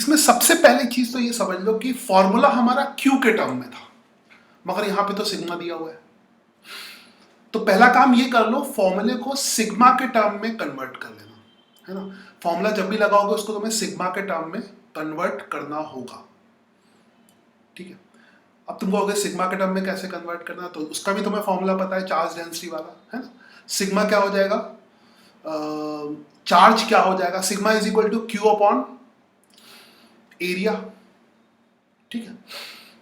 इसमें सबसे पहली चीज तो ये समझ लो कि फॉर्मूला हमारा क्यू के टर्म में था, मगर यहां पे तो सिग्मा दिया हुआ है। तो पहला काम ये कर लो, फॉर्मूले को सिग्मा के टर्म में कन्वर्ट कर लेना, है ना। फॉर्मूला जब भी लगाओगे उसको तुम्हें सिग्मा के टर्म में कन्वर्ट करना होगा, ठीक है। अब तुम कहोगे सिग्मा के टर्म में कैसे कन्वर्ट करना, तो उसका भी तुम्हें फॉर्मूला पता है, चार्ज डेंसिटी वाला, है ना। सिग्मा क्या हो जाएगा, चार्ज क्या हो जाएगा, sigma is equal to q upon area, ठीक है।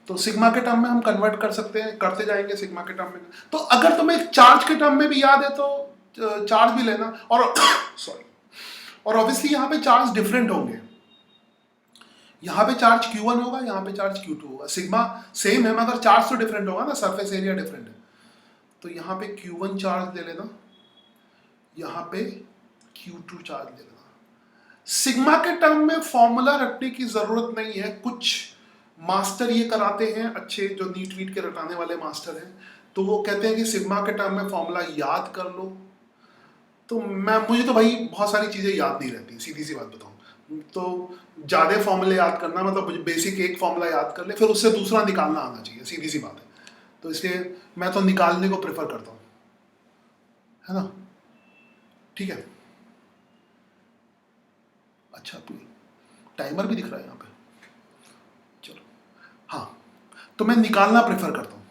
तो सिग्मा के टर्म में हम कन्वर्ट कर सकते हैं, करते जाएंगे सिग्मा के टर्म में। तो अगर तुम्हें चार्ज के टर्म में भी याद है तो चार्ज भी लेना, और सॉरी, और ऑब्वियसली यहाँ पे चार्ज डिफरेंट होंगे, यहाँ पे चार्ज Q1 होगा, यहाँ पे चार्ज Q2 होगा। सिग्मा सेम है मगर चार्ज तो डिफरेंट होगा ना, सरफेस एरिया डिफरेंट है। तो यहाँ पे Q1 चार्ज ले लेना, यहाँ पे Q2 चार्ज ले लेना। सिग्मा के टर्म में फॉर्मूला रखने की जरूरत नहीं है, कुछ मास्टर ये कराते हैं अच्छे, जो नीट वीट के रटाने वाले मास्टर हैं, तो वो कहते हैं कि सिग्मा के टर्म में फॉर्मूला याद कर लो। तो मुझे तो भाई बहुत सारी चीजें याद नहीं रहती, सीधी सी बात बताऊं तो ज्यादा फॉर्मूले याद करना मतलब मुझे बेसिक एक फॉर्मूला याद कर ले, फिर उससे दूसरा निकालना आना चाहिए, सीधी सी बात है। तो इसलिए मैं तो निकालने को प्रेफर करता हूं, है ना, ठीक है। अच्छा, टाइमर भी दिख रहा है यहाँ पे, चलो हाँ, तो मैं निकालना प्रेफर करता हूँ।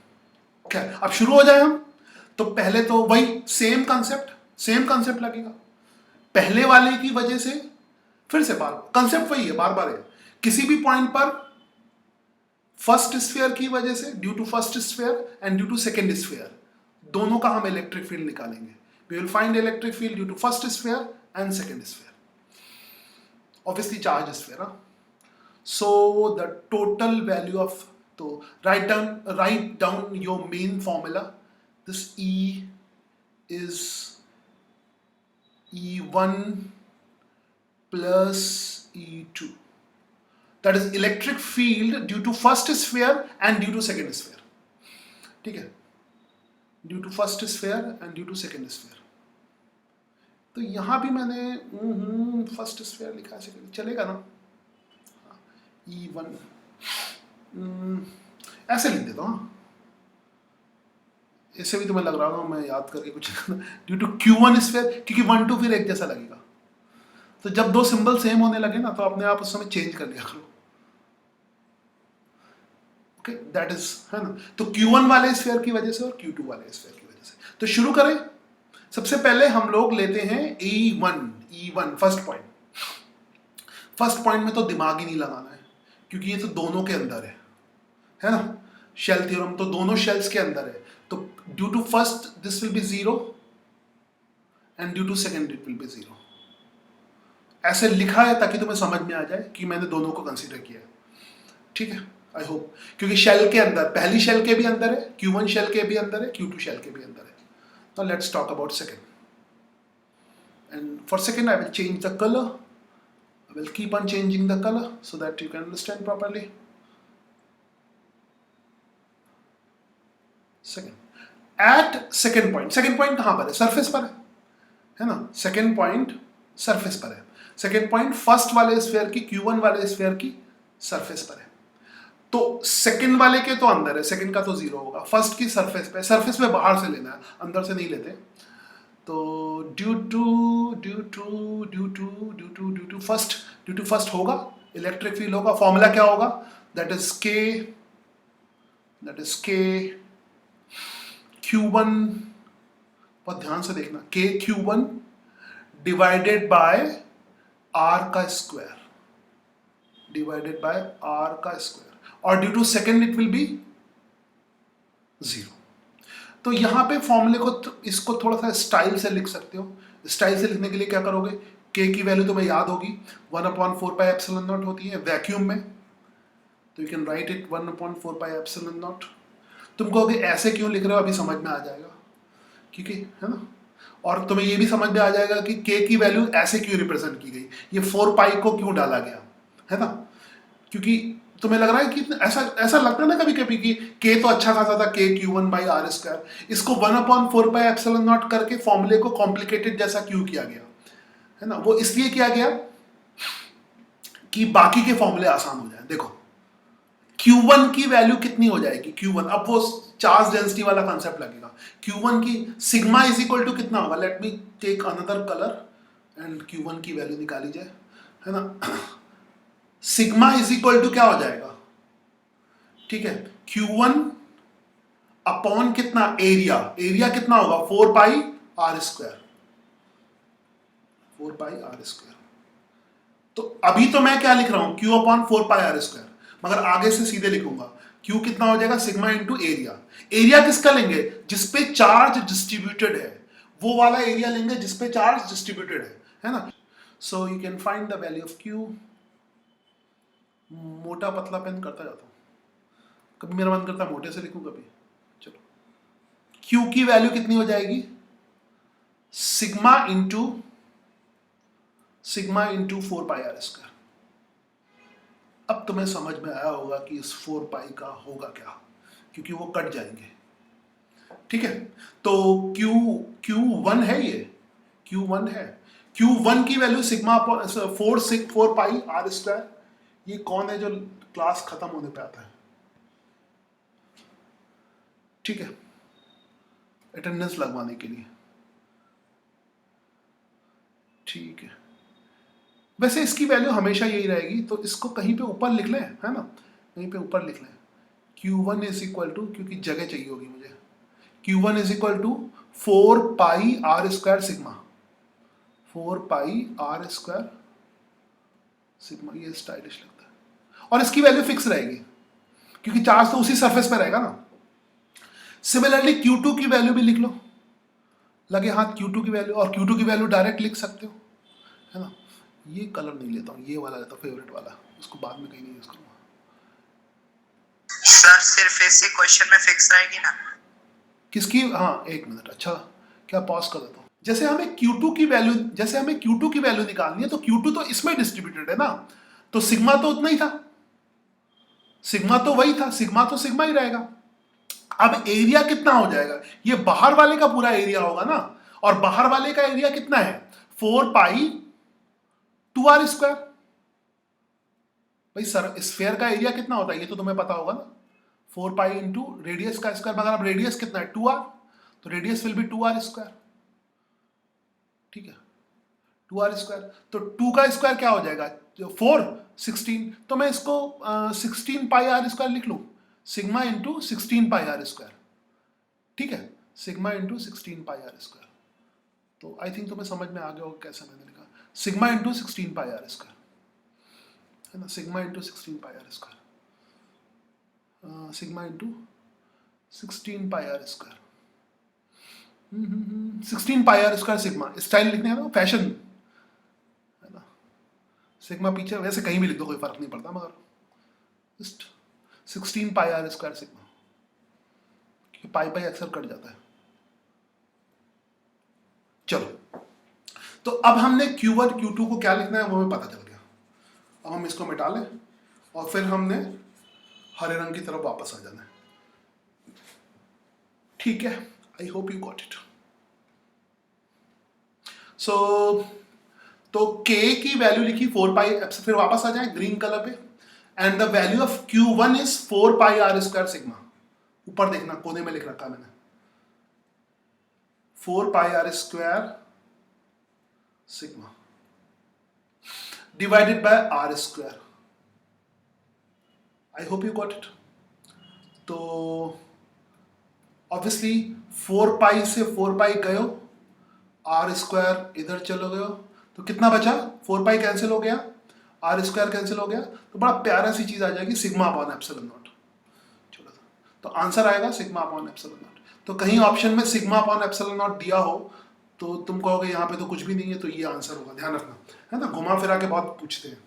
ओके, अब शुरू हो जाए हम। तो पहले तो वही सेम कंसेप्ट लगेगा, पहले वाले की वजह से फिर से बार कंसेप्ट वही है, बार बार है। किसी भी पॉइंट पर फर्स्ट स्फीयर की वजह से, due to first sphere and due to second sphere, दोनों का हम इलेक्ट्रिक फील्ड निकालेंगे। We will find electric field due to first sphere and second sphere, obviously charge sphere. So the total value of, तो write down your main formula. This E is E1 plus E2, that is electric field due to first sphere and due to second sphere, ठीक है, due to first sphere and due to second sphere। तो यहाँ भी मैंने first sphere लिखा है, चलेगा ना, E1 ऐसे लिख देता हूँ, इससे भी तुम्हें लग रहा होगा मैं याद करके कुछ ड्यू टू Q1 स्फीयर, क्योंकि 1 2 फिर एक जैसा लगेगा। तो जब दो सिंबल सेम होने लगे ना, तो अपने आप उस समय चेंज कर लिया करो, ओके, दैट इज, है ना। तो Q1 वाले स्फीयर की वजह से और Q2 वाले स्फीयर की वजह से। तो शुरू करें। सबसे पहले हम लोग लेते हैं E1 फर्स्ट पॉइंट में तो दिमाग ही नहीं लगाना है, क्योंकि ये तो दोनों के अंदर है ना, शेल थ्योरम तो दोनों शेल्स के अंदर है। तो due to first this will be 0 and due to second it will be 0, ऐसे लिखा है ताकि तुम्हें समझ में आ जाए कि मैंने दोनों को कंसीडर किया है, ठीक है, आई होप। क्योंकि शेल के अंदर, पहली शेल के भी अंदर है, Q1 शेल के भी अंदर है, Q2 शेल के भी अंदर है। Now let's talk about second. And for second I will change the color. I will keep on changing the color so that you can understand properly. Second. At second point कहाँ पर है? Surface पर है ना। second point surface पर है। second point first वाले sphere की, Q1 वाले स्फीयर की सरफेस पर है। तो सेकंड वाले के तो अंदर है, सेकंड का तो 0 होगा। फर्स्ट की सरफेस पे बाहर से लेना है, अंदर से नहीं लेते। तो ड्यू टू फर्स्ट होगा, इलेक्ट्रिक फील्ड होगा। फॉर्मूला क्या होगा, दैट इज के Q1, बहुत ध्यान से देखना, के Q1 डिवाइडेड बाय R का स्क्वायर, और due to second it will be 0। तो यहां पे फॉर्मूले को इसको थोड़ा सा स्टाइल से लिख सकते हो। स्टाइल से लिखने के लिए क्या करोगे, के की वैल्यू तुम्हें याद होगी 1/4πε0 होती है वैक्यूम में, तो यू कैन राइट इट 1/4πε0। तुम कहोगे ऐसे क्यों लिख रहे हो, अभी समझ में आ जाएगा, क्योंकि है ना। और तुम्हें ये भी समझ में आ जाएगा कि के की वैल्यू ऐसे क्यों रिप्रेजेंट की गई, ये 4π को क्यों डाला गया, है ना। क्योंकि तुम्हें लग रहा है कि ऐसा लगता है ना कभी कभी कि के तो अच्छा खासा था, के Q1/R², इसको 1/4πε0 करके फॉर्मूले को कॉम्प्लिकेटेड जैसा क्यों किया गया, है ना। वो इसलिए किया गया कि बाकी के फॉर्मूले आसान हो जाए। देखो Q1 की वैल्यू कितनी हो जाएगी, Q1, अब वो चार्ज डेंसिटी वाला कॉन्सेप्ट लगेगा। Q1 की सिग्मा इज इक्वल टू कितना होगा, let me take another colour and Q1 की वैल्यू निकाली जाए, है ना। सिग्मा इज इक्वल टू क्या हो जाएगा, ठीक है, Q1 अपॉन कितना, एरिया, एरिया कितना होगा 4 pi r square, 4 pi r square. तो अभी तो मैं क्या लिख रहा हूं, Q upon 4 pi r square, मगर आगे से सीधे लिखूंगा Q कितना हो जाएगा, सिग्मा इंटू एरिया। एरिया किसका लेंगे, जिसपे चार्ज डिस्ट्रीब्यूटेड है, वो वाला एरिया लेंगे जिसपे चार्ज डिस्ट्रीब्यूटेड है ना। So you can find the value of Q। मोटा पतला पेन करता जाता हूं, कभी मेरा मन करता है मोटे से लिखूं कभी। चलो Q की वैल्यू कितनी हो जाएगी, sigma into 4 pi r square. अब तुम्हें समझ में आया होगा कि इस 4 पाई का होगा क्या, क्योंकि वो कट जाएंगे, ठीक है। तो Q1 है, ये Q1 है, Q1 की value sigma 4 pi r square. ये कौन है जो क्लास खत्म होने पे आता है, ठीक है, अटेंडेंस लगवाने के लिए, ठीक है। वैसे इसकी वैल्यू हमेशा यही रहेगी, तो इसको कहीं पे ऊपर लिख लें, है ना, कहीं पे ऊपर लिख लें। Q1 इज इक्वल टू, क्योंकि जगह चाहिए होगी मुझे, Q1 is equal to 4 pi r square sigma, 4 pi r square sigma. ये स्टाइलिश लगता है, और इसकी वैल्यू फिक्स रहेगी क्योंकि चार्ज तो उसी सरफेस पे रहेगा ना। सिमिलरली Q2 की वैल्यू भी लिख लो, लगे हाथ Q2 की वैल्यू, और Q2 की वैल्यू डायरेक्ट लिख सकते हो, है ना। ये कलर नहीं लेता हूँ, ये वाला लेता हूँ, फेवरेट वाला, उसको बाद में कहीं नहीं यूज करूंगा। सर सिर्फ इसी क्वेश्चन में फिक्स रहेगी ना, किसकी, हाँ एक मिनट, अच्छा क्या पॉज कर देता हूँ। जैसे हमें Q2 की वैल्यू निकालनी है, तो Q2 तो इसमें डिस्ट्रीब्यूटेड है ना, तो सिग्मा तो उतना ही था, सिग्मा तो वही था, सिग्मा तो सिग्मा ही रहेगा। अब एरिया कितना हो जाएगा, ये बाहर वाले का पूरा एरिया होगा ना, और बाहर वाले का एरिया कितना है, 4 पाई 2 आर स्क्वायर। भाई सर स्फेयर का एरिया कितना होता है ये तो तुम्हें पता होगा ना, 4 पाई इंटू रेडियस का स्क्वायर, मगर अब रेडियस कितना है 2r, तो radius will be 2r square, ठीक है, 2r स्क्वायर। तो 2 का स्क्वायर क्या हो जाएगा, 4 16, तो मैं इसको 16 पाई आर स्क्वायर लिख लूं, sigma into 16 pi r square, ठीक है, sigma into 16 pi r square. तो आई थिंक तुम्हें समझ में आ गया होगा कैसे मैंने लिखा, sigma into 16 pi r square, है ना, sigma into 16 pi r square, sigma into 16 pi r square, 16 pi r square sigma. Style लिखने का फैशन, है ना, सिग्मा पीछे वैसे कहीं भी लिख दो कोई फर्क नहीं पड़ता, मगर just 16 pi r square sigma, pi pi अक्सर कट जाता है। चलो तो अब हमने Q1 Q2 को क्या लिखना है वो हमें पता चल गया। अब हम इसको मिटा लें और फिर हमने हरे रंग की तरफ वापस आ जाना है, ठीक है। I hope you got it. So तो K की वैल्यू लिखी 4 पाई, फिर वापस आ जाए ग्रीन कलर पे, and the value of Q1 is 4 pi r square sigma. ऊपर देखना कोने में लिख रखा मैंने, 4 pi r square sigma divided by r square. I hope you got it. तो ऑब्वियसली 4 पाई से 4 पाई गयो, आर स्क्वायर इधर चलो गयो, तो कितना बचा, 4 पाई कैंसिल हो गया, आर स्क्वायर कैंसिल हो गया, तो बड़ा प्यारा सी चीज आ जाएगी, सिग्मा अपॉन एप्सिलॉन नॉट, छोटा सा। तो आंसर आएगा सिग्मा अपॉन एप्सिलॉन नॉट। तो कहीं ऑप्शन में सिग्मा अपॉन एप्सिलॉन नॉट दिया हो तो तुम कहोगे यहाँ पे तो कुछ भी नहीं है, तो ये आंसर होगा, ध्यान रखना, है ना, घुमा फिरा के बहुत पूछते हैं,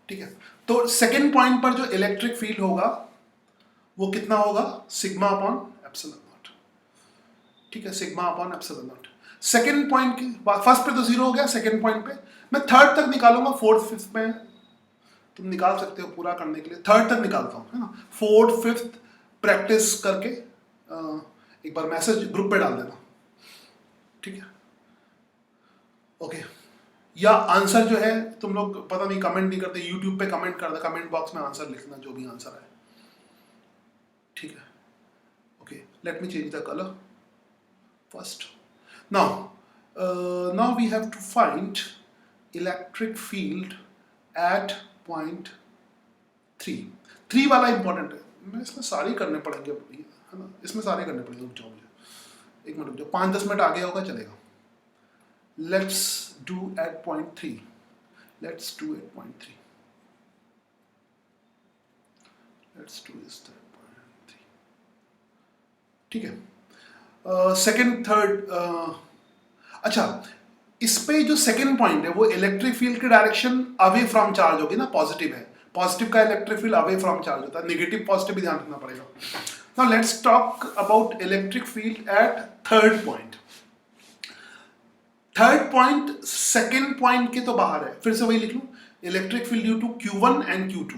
ठीक है। तो सेकेंड पॉइंट पर जो इलेक्ट्रिक फील्ड होगा वो कितना होगा, सिग्मा अपॉन एप्सिलॉन नॉट, ठीक है, sigma upon epsilon not. Second point की फर्स्ट पे तो जीरो हो गया, सेकेंड पॉइंट पे मैं थर्ड तक निकालूंगा, फोर्थ फिफ्थ में तुम निकाल सकते हो पूरा करने के लिए, थर्ड तक निकालता हूँ, है ना, फोर्थ फिफ्थ प्रैक्टिस करके एक बार मैसेज ग्रुप पे डाल देना, ठीक है, ओके। या आंसर जो है तुम लोग पता नहीं कमेंट नहीं करते, यूट्यूब पे कमेंट कर दे, कमेंट बॉक्स में आंसर लिखना जो भी आंसर है, ठीक है। Okay, let me change the colour first. Now we have to find electric field at point 3 वाला इंपॉर्टेंट है, मैं इसमें सारे करने पड़ेंगे है ना, इसमें सारे करने पड़ेंगे। रुक जाओ, मुझे 1 मिनट रुक जाओ, 5-10 मिनट आगे होगा चलेगा। Let's do at point 3. Let's do at point 3. Let's do is at point 3. ठीक है। सेकेंड थर्ड, अच्छा, इस पे जो सेकेंड पॉइंट है वो इलेक्ट्रिक फील्ड की डायरेक्शन अवे फ्रॉम चार्ज होगी ना, पॉजिटिव है, पॉजिटिव का electric field away from charge होता है, नेगेटिव पॉजिटिव भी ध्यान रखना पड़ेगा। Now let's talk about electric field at third point. Third point second point के तो बाहर है, फिर से वही लिख लूं, electric field due to Q1 and Q2।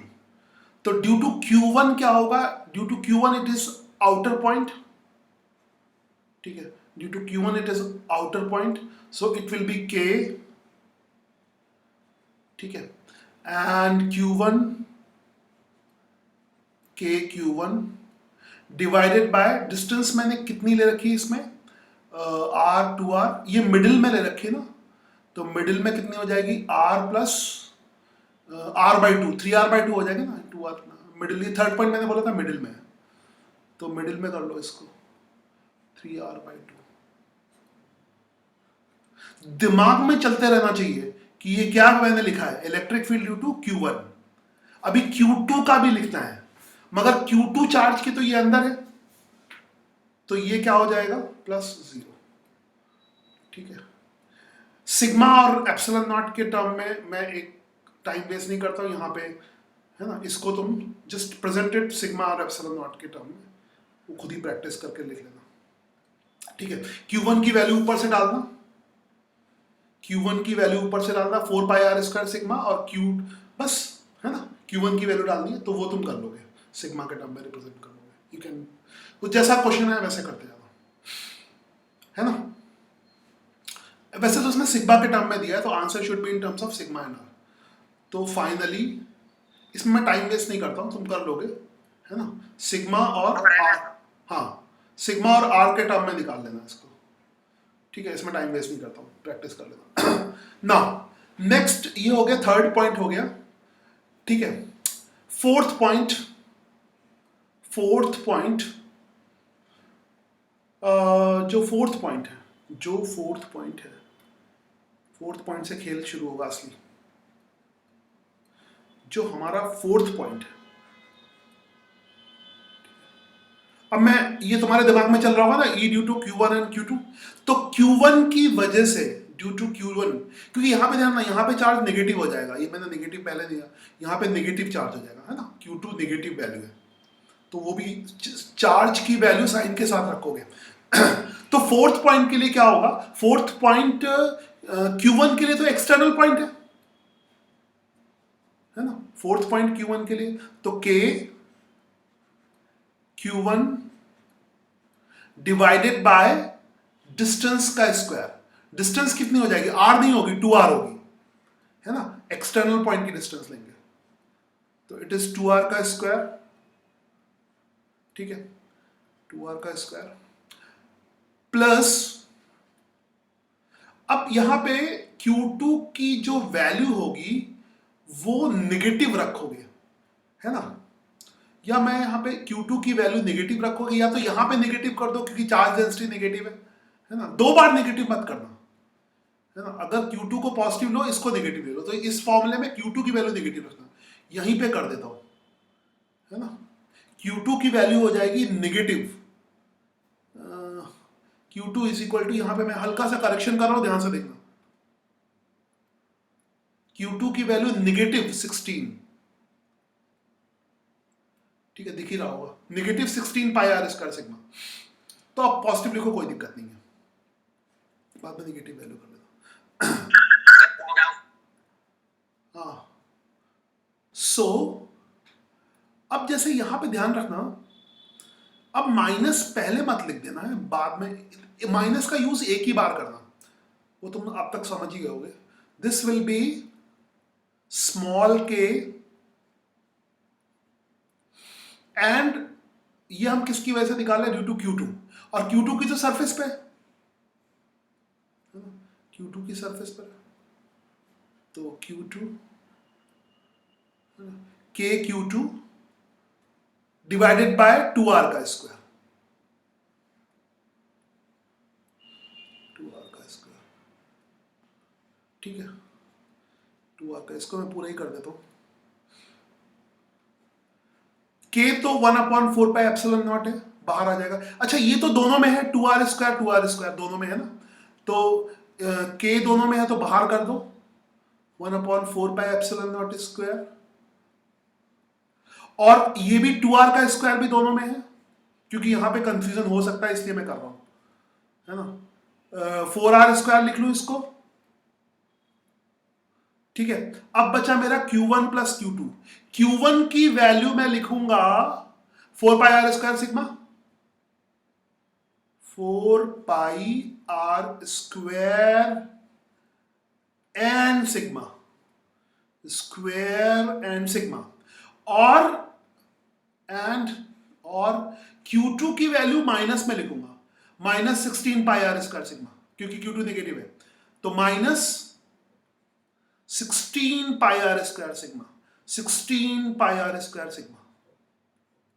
तो ड्यू टू Q1 क्या होगा, due to Q1 it is outer point, ठीक है, due to Q1 it is outer point, so it will be K, ठीक है, and Q1 K Q1 divided by distance मैंने कितनी ले रखी है इसमें, R 2R, ये मिडिल में ले रखी है ना, तो मिडिल में कितनी हो जाएगी R प्लस R/2, 3R/2 हो जाएगी ना, 2R मिडिल, ये थर्ड पॉइंट मैंने बोला था मिडिल में है, तो मिडिल में कर लो इसको 3R/2। दिमाग में चलते रहना चाहिए कि ये क्या मैंने लिखा है, electric field due to Q1, अभी Q2 का भी लिखना है, मगर Q2 चार्ज की तो ये अंदर है, तो ये क्या हो जाएगा +0, ठीक है। सिग्मा और एप्सिलॉन नॉट के टर्म में मैं एक टाइम वेस्ट नहीं करता हूं यहाँ पे, है ना, इसको तुम जस्ट प्रेजेंटेड सिग्मा और एप्सिलॉन नॉट के टर्म में वो खुद ही प्रैक्टिस करके लिख लेना, ठीक है। Q1 की वैल्यू ऊपर से डालना, Q1 की वैल्यू ऊपर से डालना 4πr² सिग्मा, और Q बस, है ना, Q1 की वैल्यू डालनी है, तो वो तुम कर लोगे, सिग्मा के टर्म में रिप्रेजेंट कर लोगे, यू कैन, तो जैसा क्वेश्चन है वैसे करते जाना, है ना। वैसे तो उसमें सिग्मा के टर्म में दिया है, तो answer should be in terms of sigma and r. तो फाइनली इसमें मैं टाइम वेस्ट नहीं करता हूं, तुम कर लोगे, है ना, सिग्मा और आर, हाँ, सिग्मा और आर के टर्म में निकाल लेना इसको, ठीक है, इसमें टाइम वेस्ट नहीं करता हूं, प्रैक्टिस कर लेना। नाउ नेक्स्ट ये हो गया, थर्ड पॉइंट हो गया, ठीक है। फोर्थ पॉइंट जो फोर्थ पॉइंट से खेल शुरू होगा असली, जो हमारा फोर्थ पॉइंट है। अब मैं, ये तुम्हारे दिमाग में चल रहा होगा ना, E due to Q1 and Q2, तो Q1 की वजह से ड्यू टू Q1, क्योंकि यहां पे ध्यान ना, यहां पे चार्ज नेगेटिव हो जाएगा, ये मैंने नेगेटिव पहले दिया, यहां पे नेगेटिव चार्ज हो जाएगा, है ना, Q2 नेगेटिव वैल्यू है, तो वो भी चार्ज की वैल्यू साइन के साथ रखोगे। तो फोर्थ पॉइंट के लिए क्या होगा, फोर्थ पॉइंट Q1 के लिए तो एक्सटर्नल पॉइंट है ना, फोर्थ पॉइंट Q1 के लिए, तो K Q1 divided by distance का स्क्वायर, डिस्टेंस कितनी हो जाएगी, R नहीं होगी, 2R होगी, है ना, एक्सटर्नल पॉइंट की डिस्टेंस लेंगे, तो इट इज 2R का स्क्वायर, ठीक है, 2R का स्क्वायर प्लस, अब यहां पे Q2 की जो वैल्यू होगी वो नेगेटिव रखोगे, है ना, या मैं यहां पे Q2 की वैल्यू नेगेटिव रखोगे, या तो यहां पे नेगेटिव कर दो क्योंकि चार्ज डेंसिटी नेगेटिव है ना, 2 बार नेगेटिव मत करना, है ना, अगर Q2 को पॉजिटिव लो, इसको नेगेटिव ले लो, तो इस फॉर्मूले में Q2 की वैल्यू नेगेटिव रखना, यहीं पे कर देता हूं, है ना, Q2 की वैल्यू हो जाएगी negative, Q2 is equal to, यहां पे मैं हल्का सा करेक्शन कर रहा हूं, ध्यान से देखना, Q2 की वैल्यू नेगेटिव 16, ठीक है, दिख ही रहा होगा, नेगेटिव 16 πr² सिग्मा, तो आप पॉजिटिव लिखो, कोई दिक्कत नहीं है, बाद में नेगेटिव वैल्यू कर लेना। हाँ, सो अब जैसे यहां पे ध्यान रखना, अब माइनस पहले मत लिख देना है, बाद में माइनस का यूज एक ही बार करना, वो तुम अब तक समझ ही गए होगे, दिस विल बी स्मॉल के, एंड ये हम किसकी वजह से निकाल रहे हैं, ड्यू टू Q2, और Q2 की जो सरफेस पे है, Q2 की सरफेस पर, तो Q2 के Q2 डिवाइडेड बाय 2r का स्क्वायर, 2r का स्क्वायर, ठीक है, 2r का, इसको मैं पूरा ही कर देता हूं। k तो 1/4 पाई एप्सिलॉन नॉट है, बाहर आ जाएगा। अच्छा ये तो दोनों में है, 2r स्क्वायर दोनों में है ना, तो k दोनों में है तो बाहर कर दो, 1/4 पाई एप्सिलॉन नॉट स्क्वायर, और ये भी 2r का स्क्वायर भी दोनों में है, क्योंकि यहां पे कंफ्यूजन हो सकता है इसलिए मैं कर रहा हूं, है ना। 4r स्क्वायर लिख लूं इसको, ठीक है। अब बचा मेरा Q1 प्लस Q2। Q1 की वैल्यू मैं लिखूंगा 4 pi r square sigma, 4 pi r square and sigma, square and sigma, और Q2 की वैल्यू माइनस में लिखूंगा, -16 पाई आर स्क्वायर सिग्मा, क्योंकि Q2 नेगेटिव है, तो -16 pi r square sigma, 16 pi r square sigma,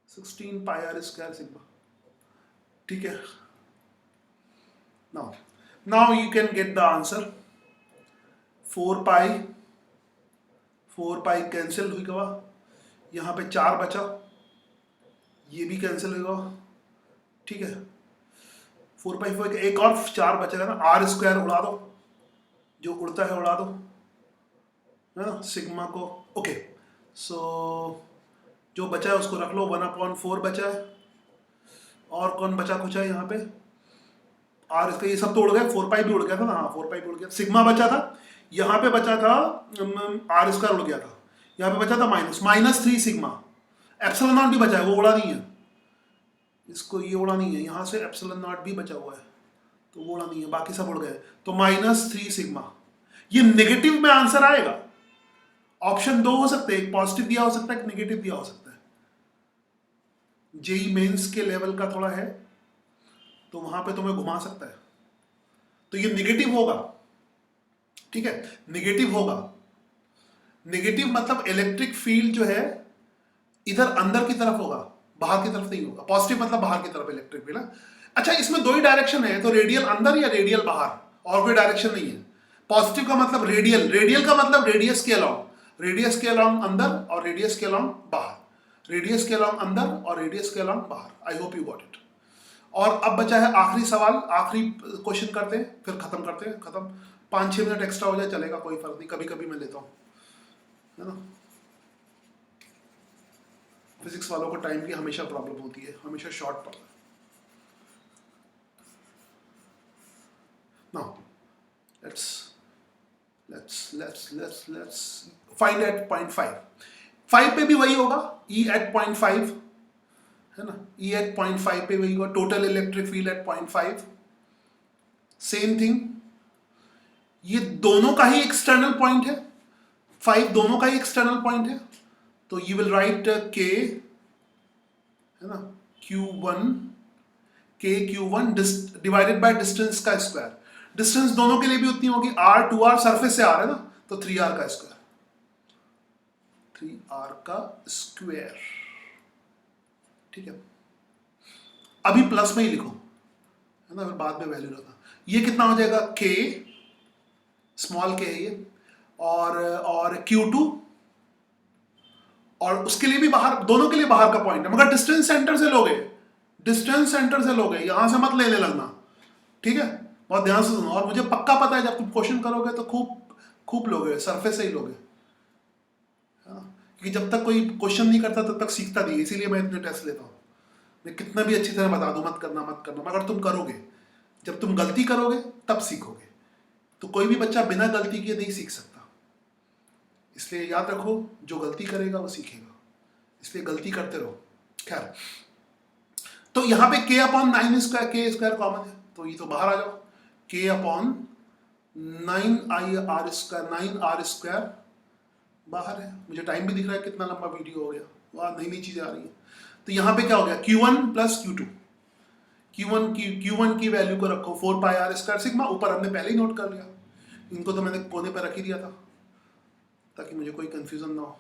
16 pi r square sigma, ठीक है। Now you can get the answer. 4 pi cancel हुई गवा, यहां पे 4 बचा, ये भी कैंसिल होगा, ठीक है। 4 पाई 4 एक और 4 बचेगा ना, आर स्क्वायर उड़ा दो, जो उड़ता है उड़ा दो, है ना, सिग्मा को, ओके। सो जो बचा है उसको रख लो, 1/4 बचा है, और कौन बचा कुछ है यहाँ पे, आर, इसका ये सब तो उड़ गए, 4 पाई भी उड़ गया था ना, हाँ 4 पाई भी उड़ गया, सिग्मा बचा था, यहाँ पे बचा था आर स्क्वायर उड़ गया था, यहाँ पे बचा था -3 सिग्मा, एप्सिलॉन नॉट भी बचा है, वो उड़ा नहीं है, इसको ये उड़ा नहीं है, यहाँ से एप्सिलॉन नॉट भी बचा हुआ है, तो वो उड़ा नहीं है, बाकी सब उड़ गए, तो -3 सिग्मा। ये नेगेटिव में आंसर आएगा। ऑप्शन 2 हो सकते हैं, एक पॉजिटिव दिया हो सकता है, एक नेगेटिव दिया हो सकता है। जेई मेंस के लेवल का थोड़ा है, तो वहां पे तुम्हें घुमा सकता है, तो ये नेगेटिव होगा, ठीक है, नेगेटिव होगा। नेगेटिव मतलब इलेक्ट्रिक फील्ड जो है इधर अंदर की तरफ होगा, बाहर की तरफ नहीं होगा। पॉजिटिव मतलब बाहर की तरफ इलेक्ट्रिक फील्ड। अच्छा इसमें 2 ही डायरेक्शन है, तो रेडियल अंदर या रेडियल बाहर, और कोई डायरेक्शन नहीं है। पॉजिटिव का मतलब रेडियल, रेडियल का मतलब रेडियस के अलाउंग, रेडियस के अलाउंग अंदर और रेडियस के अलाउंग बाहर, रेडियस के अलाउंग अंदर और रेडियस के अलाउंग बाहर। आई होप यू गॉट इट। और अब बचा है आखिरी सवाल, आखिरी क्वेश्चन करते हैं, फिर खत्म करते हैं, खत्म। 5-6 मिनट एक्स्ट्रा हो जाए चलेगा, कोई फर्क नहीं, कभी कभी मैं लेता हूँ, है ना। फिजिक्स वालों को टाइम की हमेशा प्रॉब्लम होती है, हमेशा शॉर्ट पड़ता है। Now let's find at 0.5। 5 पे भी वही होगा, E at 0.5, है ना, E at 0.5 पे वही होगा, total electric field at 0.5, same thing. ये दोनों का ही एक्सटर्नल पॉइंट है, 5 दोनों का ही एक्सटर्नल पॉइंट है, तो यू विल राइट K, है ना, Q1 डिवाइडेड बाय डिस्टेंस का स्क्वायर। डिस्टेंस दोनों के लिए भी उतनी होगी, R 2R, सरफेस से आ रहा है ना, तो 3R का स्क्वायर, 3R का स्क्वायर, ठीक है। अभी प्लस में ही लिखो, है ना, फिर बाद में वैल्यू रखा। ये कितना हो जाएगा, K, स्मॉल k है ये, और Q2, और उसके लिए भी बाहर, दोनों के लिए बाहर का पॉइंट है, मगर डिस्टेंस सेंटर से लोगे, डिस्टेंस सेंटर से लोगे, यहां से मत लेने लगना, ठीक है, बहुत ध्यान से सुनो। और मुझे पक्का पता है जब तुम क्वेश्चन करोगे तो खूब लोगे, सरफेस से ही लोगे, क्योंकि जब तक कोई क्वेश्चन नहीं करता तब तक सीखता नहीं, इसीलिए मैं इतने टेस्ट लेता हूँ। मैं कितना भी अच्छी तरह बता दूं मत करना, मगर तुम करोगे, जब तुम गलती करोगे तब सीखोगे। तो कोई भी बच्चा बिना गलती किए नहीं सीख सकता, इसलिए याद रखो, जो गलती करेगा वो सीखेगा, इसलिए गलती करते रहो। खैर, तो यहाँ पे K/9 square, K square common है, तो ये तो बाहर आ जाओ, K/9 9r² बाहर है, मुझे टाइम भी दिख रहा है कितना लंबा वीडियो हो गया, वहाँ नई नई चीजें आ रही हैं। तो यहाँ पे क्या हो गया, Q1 प्लस Q2, Q1 की वैल्यू को रखो 4πr² सिग्मा, ऊपर हमने पहले ही नोट कर लिया, इनको तो मैंने कोने पर रख ही दिया था ताकि मुझे कोई कंफ्यूजन ना हो।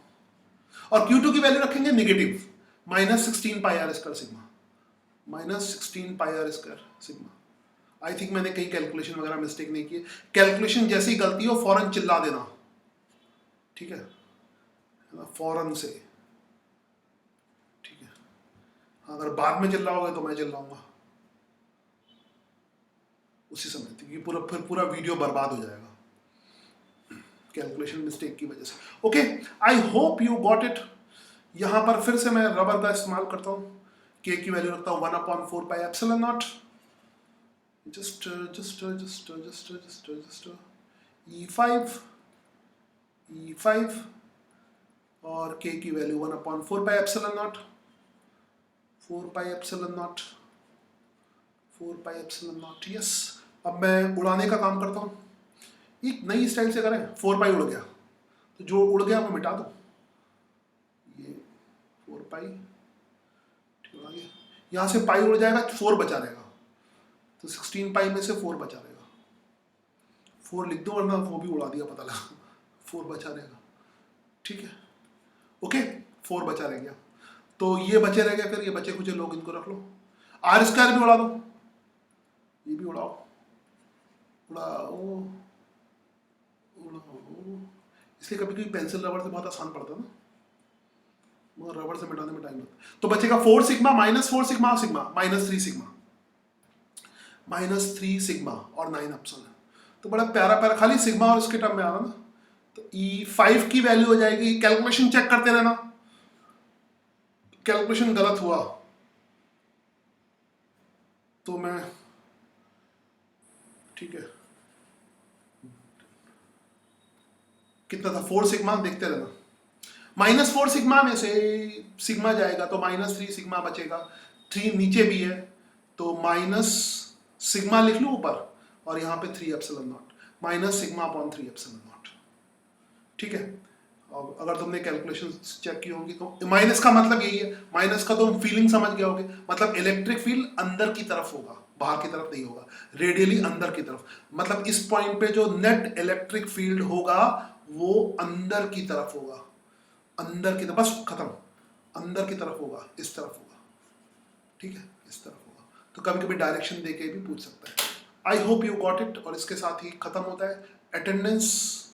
और Q2 की वैल्यू रखेंगे negative -16πr² sigma, -16πr² sigma. I think मैंने कहीं कैलकुलेशन वगैरह मिस्टेक नहीं की है। कैलकुलेशन जैसी गलती हो फौरन चिल्ला देना, ठीक है, फौरन से, ठीक है। अगर बाद में चिल्लाओगे तो मैं चिल्लाऊंगा उसी समय, क्योंकि फिर पूरा वीडियो बर्बाद हो जाएगा कैलकुलेशन मिस्टेक की वजह से। Okay, I hope you got it. यहां पर फिर से मैं रबर का इस्तेमाल करता हूं, के की वैल्यू रखता हूं 1/4πε0, just E5 और k की वैल्यू 1/4πε0, 4πε0, यस। अब मैं उड़ाने का काम करता हूँ, एक नई स्टाइल से करें। 4π उड़ गया तो जो उड़ गया वो मिटा दो, ये 4π ठीक आ गया, यहाँ से पाई उड़ जाएगा, 4 बचा रहेगा, तो 16π में से 4 बचा रहेगा, 4 लिख दो वरना वो भी उड़ा दिया पता लगा, 4 बचा रहेगा, ठीक है। ओके, 4 बचा रह गया, तो ये बचे रह गया, फिर ये बचे कुछ लोग इनको रख लो, r² भी उड़ा दो, ये भी उड़ाओ, उड़ाओ, इसलिए कभी कभी पेंसिल रबर से बहुत आसान पड़ता है ना, मगर रबर से मिटाने में टाइम लगता। तो बचेगा 4 sigma -4 sigma sigma -3 sigma -3 sigma और 9 एप्सिलॉन है। तो बड़ा प्यारा प्यारा खाली सिग्मा और इसके टर्म में आ रहा ना। तो E5 की वैल्यू हो जाएगी, कैलकुलेशन चेक करते रहना, कैलकुलेशन गलत हुआ तो मैं, ठीक है, कितना था 4 सिग्मा, देखते रहना। -4 सिग्मा में से सिग्मा जाएगा तो -3 सिग्मा बचेगा, 3 नीचे भी है तो माइनस सिग्मा लिख लूँ ऊपर, और यहाँ पे 3 एप्सिलॉन नॉट, -σ/3 एप्सिलॉन नॉट, ठीक है। और अगर तुमने कैलकुलेशन चेक की होंगी तो माइनस का मतलब यही है, माइनस का तो फीलिंग समझ गए होगे, मतलब इलेक्ट्रिक फील्ड अंदर की तरफ होगा, बाहर की तरफ नहीं होगा, रेडियली अंदर की तरफ, मतलब इस पॉइंट पे जो नेट इलेक्ट्रिक फील्ड होगा वो अंदर की तरफ होगा, अंदर की तरफ, बस खत्म, अंदर की तरफ होगा, इस तरफ होगा, ठीक है, इस तरफ होगा। तो कभी कभी डायरेक्शन देके भी पूछ सकता है। I hope you got it, और इसके साथ ही खत्म होता है अटेंडेंस